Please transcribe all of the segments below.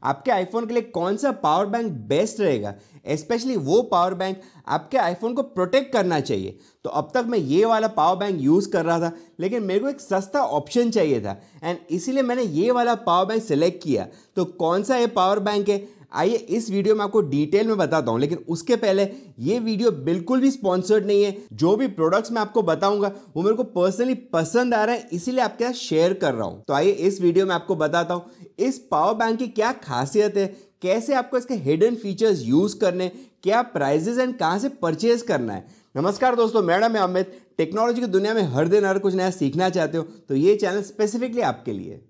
आपके आईफोन के लिए कौन सा पावर बैंक बेस्ट रहेगा, स्पेशली वो पावर बैंक आपके आईफोन को प्रोटेक्ट करना चाहिए। तो अब तक मैं ये वाला पावर बैंक यूज़ कर रहा था, लेकिन मेरे को एक सस्ता ऑप्शन चाहिए था एंड इसीलिए मैंने ये वाला पावर बैंक सेलेक्ट किया। तो कौन सा ये पावर बैंक है, आइए इस वीडियो में आपको डिटेल में बताता हूं। लेकिन उसके पहले ये वीडियो बिल्कुल भी स्पॉन्सर्ड नहीं है। जो भी प्रोडक्ट्स मैं आपको बताऊंगा वो मेरे को पर्सनली पसंद आ रहा है, इसीलिए आपके साथ शेयर कर रहा हूं। तो आइए इस वीडियो में आपको बताता हूं इस पावर बैंक की क्या खासियत है, कैसे आपको इसके हिडन फीचर्स यूज करने, क्या प्राइजेस एंड कहां से परचेज करना है। नमस्कार दोस्तों, मेरा नाम है अमित। टेक्नोलॉजी की दुनिया में हर दिन हर कुछ नया सीखना चाहते हो तो ये चैनल स्पेसिफिकली आपके लिए।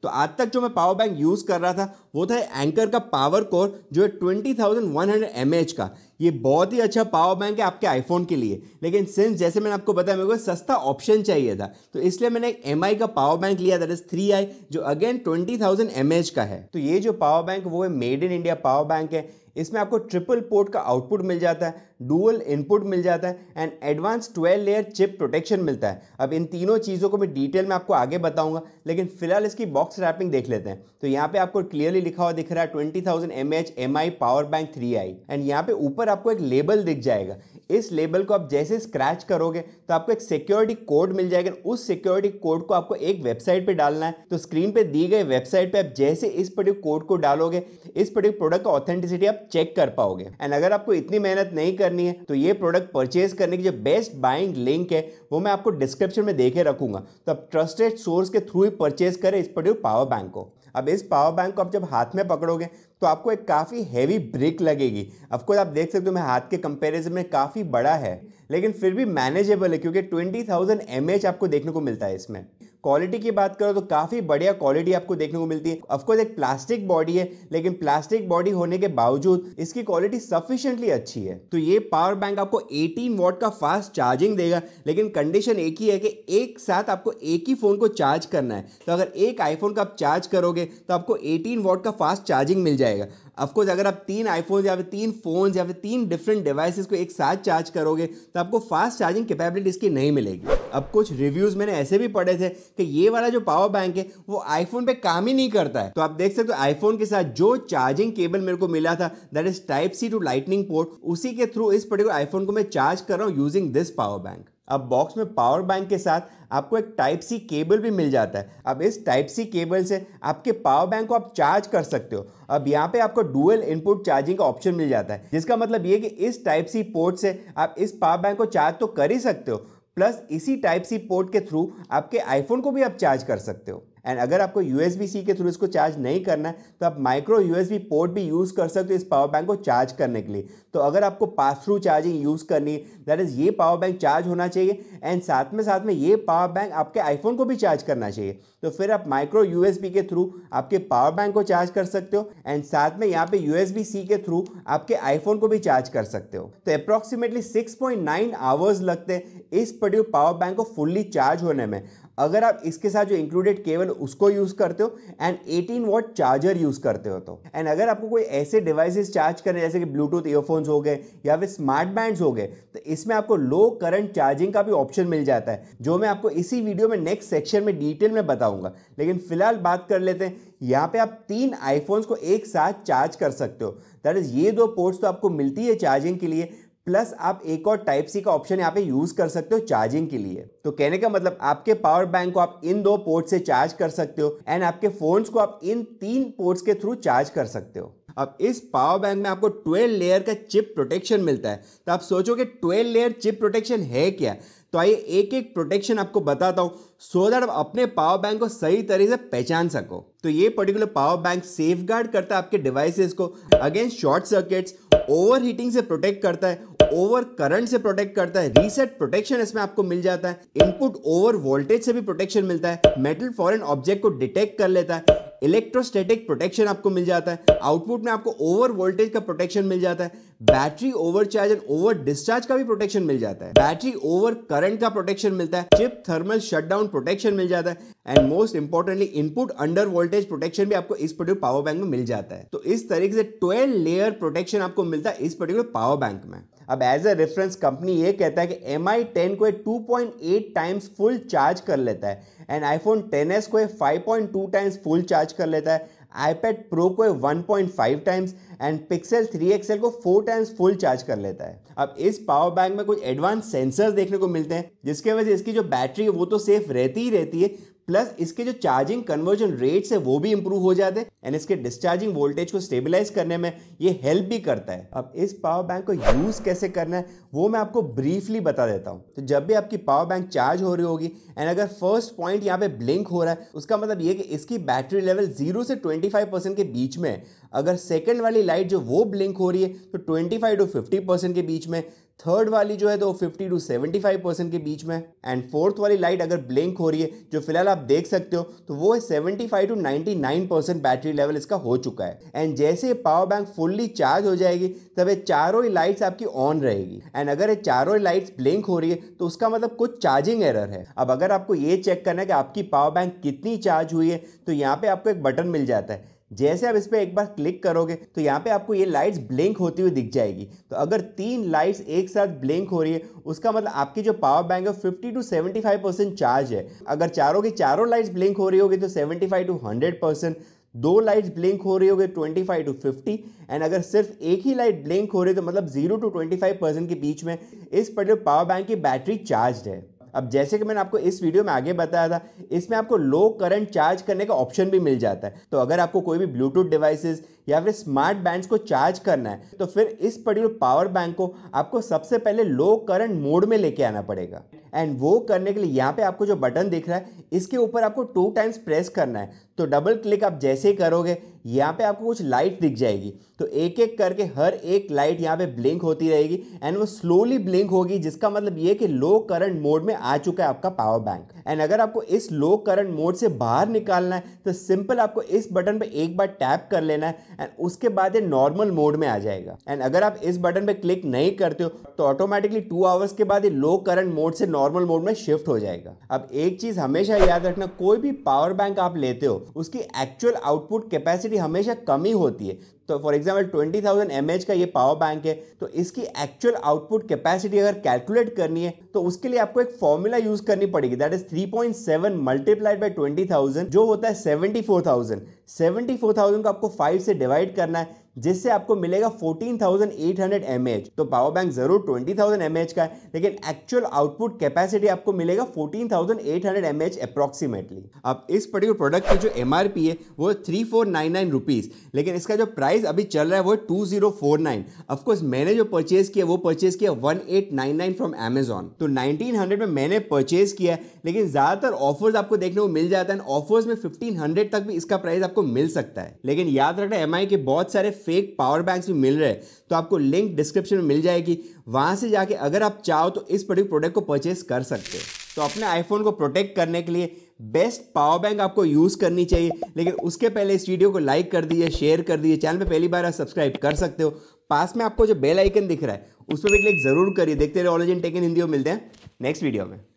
तो आज तक जो मैं पावर बैंक यूज़ कर रहा था वो था एंकर का पावर कोर, जो है 20,100 mAh का। ये बहुत ही अच्छा पावर बैंक है आपके आईफोन के लिए। लेकिन सिंस जैसे मैंने आपको बताया मेरे को सस्ता ऑप्शन चाहिए था, तो इसलिए मैंने एक MI का पावर बैंक लिया, दैट इज 3i, जो अगेन 20,000 mAh का है। तो ये जो पावर बैंक वो है made in India power bank है। इसमें आपको ट्रिपल पोर्ट का आउटपुट मिल जाता है, डुअल इनपुट मिल जाता है and advance 12 layer chip protection मिलता है। अब इन तीनों चीज़ों को मैं डिटेल में आपको आगे बताऊंगा, लेकिन फिलहाल इसकी बॉक्स रैपिंग देख लेते हैं। तो यहाँ पे आपको क्लियरली लिखा हुआ दिख रहा है 20,000 mAh MI power bank 3i and यहाँ पे ऊपर आपको एक लेबल दिख जाएगा। इस लेबल को आप जैसे स्क्रैच करोगे तो आपको एक सिक्योरिटी कोड मिल जाएगा। उस सिक्योरिटी कोड को आपको एक वेबसाइट पे डालना है। तो स्क्रीन पे दी गई वेबसाइट पे आप जैसे इस पर्टिकुलर कोड को डालोगे, इस पर्टिकुलर प्रोडक्ट का ऑथेंटिसिटी आप चेक कर पाओगे। एंड अगर आपको इतनी मेहनत नहीं करनी है तो ये प्रोडक्ट परचेज करने की जो बेस्ट बाइंग लिंक है वो मैं आपको डिस्क्रिप्शन में देके रखूंगा। तो आप ट्रस्टेड सोर्स के थ्रू ही परचेज करें इस पर्टिकुलर पावर बैंक को। अब इस पावर बैंक को आप जब हाथ में पकड़ोगे तो आपको एक काफ़ी हैवी ब्रिक लगेगी। ऑफकोर्स आप देख सकते हो मेरे हाथ के कंपैरिजन में काफ़ी बड़ा है, लेकिन फिर भी मैनेजेबल है क्योंकि 20,000 mAh आपको देखने को मिलता है। इसमें क्वालिटी की बात करो तो काफ़ी बढ़िया क्वालिटी आपको देखने को मिलती है। ऑफकोर्स एक प्लास्टिक बॉडी है, लेकिन प्लास्टिक बॉडी होने के बावजूद इसकी क्वालिटी सफिशिएंटली अच्छी है। तो ये पावर बैंक आपको 18 वॉट का फास्ट चार्जिंग देगा, लेकिन कंडीशन एक ही है कि एक साथ आपको एक ही फ़ोन को चार्ज करना है। तो अगर एक आईफोन का आप चार्ज करोगे तो आपको 18 वॉट का फास्ट चार्जिंग मिल जाएगा। ऑफकोर्स अगर आप 3 आईफोन या फिर 3 फोन्स या फिर 3 डिफरेंट डिवाइसेस को एक साथ चार्ज करोगे तो आपको फास्ट चार्जिंग कैपेबिलिटी इसकी नहीं मिलेगी। अब कुछ रिव्यूज़ मैंने ऐसे भी पढ़े थे कि ये वाला जो पावर बैंक है वो आईफोन पे काम ही नहीं करता है। तो आप देख सकते हो आईफोन के साथ जो चार्जिंग केबल मेरे को मिला था, that is Type-C to lightning port, उसी के थ्रू इस पर्टिकुलर आईफोन को मैं चार्ज कर रहा हूँ यूजिंग दिस पावर बैंक। अब बॉक्स में पावर बैंक के साथ आपको एक Type-C केबल भी मिल जाता है। अब इस Type-C केबल से आपके पावर बैंक को आप चार्ज कर सकते हो। अब यहाँ पे आपको डुअल इनपुट चार्जिंग का ऑप्शन मिल जाता है, जिसका मतलब ये कि इस Type-C पोर्ट से आप इस पावर बैंक को चार्ज तो कर ही सकते हो, प्लस इसी Type-C पोर्ट के थ्रू आपके आईफोन को भी आप चार्ज कर सकते हो। एंड अगर आपको USB-C के थ्रू इसको चार्ज नहीं करना है तो आप माइक्रो USB पोर्ट भी यूज़ कर सकते हो इस पावर बैंक को चार्ज करने के लिए। तो अगर आपको पास थ्रू चार्जिंग यूज़ करनी है, दैट इज़ ये पावर बैंक चार्ज होना चाहिए एंड साथ में ये पावर बैंक आपके आईफोन को भी चार्ज करना चाहिए। तो फिर आप माइक्रो USB के थ्रू आपके पावर बैंक को चार्ज कर सकते हो एंड साथ में यहाँ पे USB-C के थ्रू आपके आईफोन को भी चार्ज कर सकते हो। तो अप्रॉक्सीमेटली 6.9 आवर्स लगते हैं इस पर्टिकुलर पावर बैंक को फुल्ली चार्ज होने में, अगर आप इसके साथ जो इंक्लूडेड केबल उसको यूज़ करते हो एंड 18 वॉट चार्जर यूज़ करते हो। तो एंड अगर आपको कोई ऐसे डिवाइसेस चार्ज करने जैसे कि ब्लूटूथ ईयरफोन्स हो गए या फिर स्मार्ट बैंड्स हो गए, तो इसमें आपको लो करंट चार्जिंग का भी ऑप्शन मिल जाता है, जो मैं आपको इसी वीडियो में नेक्स्ट सेक्शन में डिटेल में बताऊंगा। लेकिन फिलहाल बात कर लेते हैं, यहाँ पे आप 3 आईफोन्स को एक साथ चार्ज कर सकते हो। दैट इज ये 2 पोर्ट्स तो आपको मिलती है चार्जिंग के लिए, प्लस आप एक और Type-C का ऑप्शन यहाँ पे यूज कर सकते हो चार्जिंग के लिए। तो कहने का मतलब आपके पावर बैंक को आप इन 2 पोर्ट से चार्ज कर सकते हो एंड आपके फोन्स को आप इन 3 पोर्ट्स के थ्रू चार्ज कर सकते हो। अब इस पावर बैंक में आपको 12 लेयर का चिप प्रोटेक्शन मिलता है। तो आप सोचोगे 12 लेयर चिप प्रोटेक्शन है क्या, तो आइए एक एक प्रोटेक्शन आपको बताता हूँ सो दैट आप अपने पावर बैंक को सही तरीके से पहचान सको। तो ये पर्टिकुलर पावर बैंक सेफगार्ड करता है आपके डिवाइसेस को against short circuits, over heating से प्रोटेक्ट करता है, ओवर करंट से प्रोटेक्ट करता है, रीसेट प्रोटेक्शन इसमें आपको मिल जाता है, इनपुट ओवर वोल्टेज से भी प्रोटेक्शन मिलता है, मेटल फॉरेन ऑब्जेक्ट को डिटेक्ट कर लेता है, इलेक्ट्रोस्टैटिक प्रोटेक्शन आपको मिल जाता है, आउटपुट में आपको ओवर वोल्टेज का प्रोटेक्शन मिल जाता है, battery overcharge and over discharge का भी प्रोटेक्शन मिल जाता है, बैटरी ओवर करंट का प्रोटेक्शन मिलता है, चिप थर्मल शटडाउन प्रोटेक्शन मिल जाता है and most importantly input under voltage protection भी आपको इस पर्टिकुलर पावर बैंक में मिल जाता है। तो इस तरीके से 12 लेयर प्रोटेक्शन आपको मिलता है इस पर्टिकुलर पावर बैंक में। अब एज अ रेफरेंस कंपनी ये कहता है कि Mi10 को 2.8 टाइम्स फुल चार्ज कर लेता है एंड iPhone XS को 5.2 टाइम्स फुल चार्ज कर लेता है, iPad Pro को 1.5 टाइम्स एंड Pixel 3 XL को 4 टाइम्स फुल चार्ज कर लेता है। अब इस पावर बैंक में कुछ एडवांस सेंसर्स देखने को मिलते हैं जिसके वजह से इसकी जो बैटरी है वो तो सेफ रहती ही रहती है, प्लस इसके जो चार्जिंग कन्वर्जन रेट्स है वो भी इंप्रूव हो जाते हैं एंड इसके डिस्चार्जिंग वोल्टेज को स्टेबलाइज करने में ये हेल्प भी करता है। अब इस पावर बैंक को यूज़ कैसे करना है वो मैं आपको ब्रीफली बता देता हूँ। तो जब भी आपकी पावर बैंक चार्ज हो रही होगी एंड अगर फर्स्ट पॉइंट यहाँ पे ब्लिंक हो रहा है उसका मतलब ये कि इसकी बैटरी लेवल 0 से 25% के बीच में है। अगर सेकंड वाली लाइट जो वो ब्लिंक हो रही है तो 25 to 50% के बीच में, थर्ड वाली जो है तो 50 to 75% के बीच में, एंड फोर्थ वाली लाइट अगर ब्लिंक हो रही है जो फिलहाल आप देख सकते हो तो वो है 75 to 99% बैटरी लेवल इसका हो चुका है। एंड जैसे पावर बैंक फुल्ली चार्ज हो जाएगी तब ये चारों ही लाइट्स आपकी ऑन रहेगी एंड अगर ये चारों ही लाइट्स ब्लिंक हो रही है तो उसका मतलब कुछ चार्जिंग एरर है। अब अगर आपको ये चेक करना है कि आपकी पावर बैंक कितनी चार्ज हुई है तो यहाँ पे आपको एक बटन मिल जाता है। जैसे आप इस पर एक बार क्लिक करोगे तो यहाँ पे आपको ये लाइट्स ब्लिंक होती हुई दिख जाएगी। तो अगर 3 लाइट्स एक साथ ब्लिंक हो रही है उसका मतलब आपकी जो पावर बैंक है 50 to 75% चार्ज है। अगर चारों की चारों लाइट्स ब्लिंक हो रही होगी तो 75 to 100%, 2 लाइट्स ब्लिंक हो रही होगी 25 to 50 एंड अगर सिर्फ एक ही लाइट ब्लिंक हो रही है तो मतलब 0 to 25% के बीच में इस पर्टिकुलर पावर बैंक की बैटरी चार्ज है। अब जैसे कि मैंने आपको इस वीडियो में आगे बताया था इसमें आपको लो करंट चार्ज करने का ऑप्शन भी मिल जाता है। तो अगर आपको कोई भी ब्लूटूथ डिवाइसेस या फिर स्मार्ट बैंड्स को चार्ज करना है तो फिर इस पर्टिकुलर पावर बैंक को आपको सबसे पहले लो करंट मोड में लेके आना पड़ेगा एंड वो करने के लिए यहाँ पे आपको जो बटन दिख रहा है इसके ऊपर आपको 2 टाइम्स प्रेस करना है। तो डबल क्लिक आप जैसे ही करोगे यहाँ पे आपको कुछ लाइट दिख जाएगी। तो एक एक करके हर एक लाइट यहाँ पे ब्लिंक होती रहेगी एंड वो स्लोली ब्लिंक होगी जिसका मतलब ये कि लो करंट मोड में आ चुका है आपका पावर बैंक। एंड अगर आपको इस लो करंट मोड से बाहर निकालना है तो सिंपल आपको इस बटन पे एक बार टैप कर लेना है एंड उसके बाद ये नॉर्मल मोड में आ जाएगा। एंड अगर आप इस बटन पे क्लिक नहीं करते हो तो ऑटोमेटिकली 2 आवर्स के बाद ये लो करंट मोड से नॉर्मल मोड में शिफ्ट हो जाएगा। अब एक चीज हमेशा याद रखना, कोई भी पावर बैंक आप लेते हो उसकी एक्चुअल आउटपुट कैपेसिटी हमेशा कम ही होती है। तो फॉर एग्जाम्पल 20,000 mAh का ये पावर बैंक है तो इसकी एक्चुअल आउटपुट कैपेसिटी अगर कैलकुलेट करनी है तो उसके लिए आपको एक फॉर्मूला यूज करनी पड़ेगी, दैट इज 3.7 मल्टीप्लाइड बाय 20,000 जो होता है 74,000। 74,000 को आपको 5 से डिवाइड करना है जिससे आपको मिलेगा 14,800 mAh। तो पावर बैंक जरूर 20,000 mAh का है लेकिन एक्चुअल आउटपुट कैपेसिटी आपको मिलेगा 14,800 mAh अप्रोक्सीमेटली। अब इस पर्टिकुलर प्रोडक्ट की जो MRP है वो 3499 रुपीज, लेकिन इसका जो प्राइस अभी चल रहा है वो 2049। ऑफकोर्स मैंने जो परचेज किया वो परचेज किया 1899 फ्रॉम Amazon। तो 1900 में मैंने परचेज किया लेकिन ज्यादातर ऑफर्स आपको देखने को मिल जाता है। ऑफर्स में 1500 तक भी इसका प्राइस आपको मिल सकता है। लेकिन याद रखना MI के बहुत सारे फेक पावर बैंक्स भी मिल रहे हैं तो आपको लिंक डिस्क्रिप्शन में मिल जाएगी, वहां से जाके अगर आप चाहो तो इस पर्टिकुलर प्रोडक्ट को परचेज कर सकते हो। तो अपने आईफोन को प्रोटेक्ट करने के लिए बेस्ट पावर बैंक आपको यूज करनी चाहिए, लेकिन उसके पहले इस वीडियो को लाइक कर दीजिए, शेयर कर दीजिए, चैनल पे पहली बार आप सब्सक्राइब कर सकते हो। पास में आपको जो बेल आइकन दिख रहा है उस पर भी क्लिक जरूर करिए। देखते रहिए ऑल इन टेक इन हिंदी में। मिलते हैं नेक्स्ट वीडियो में।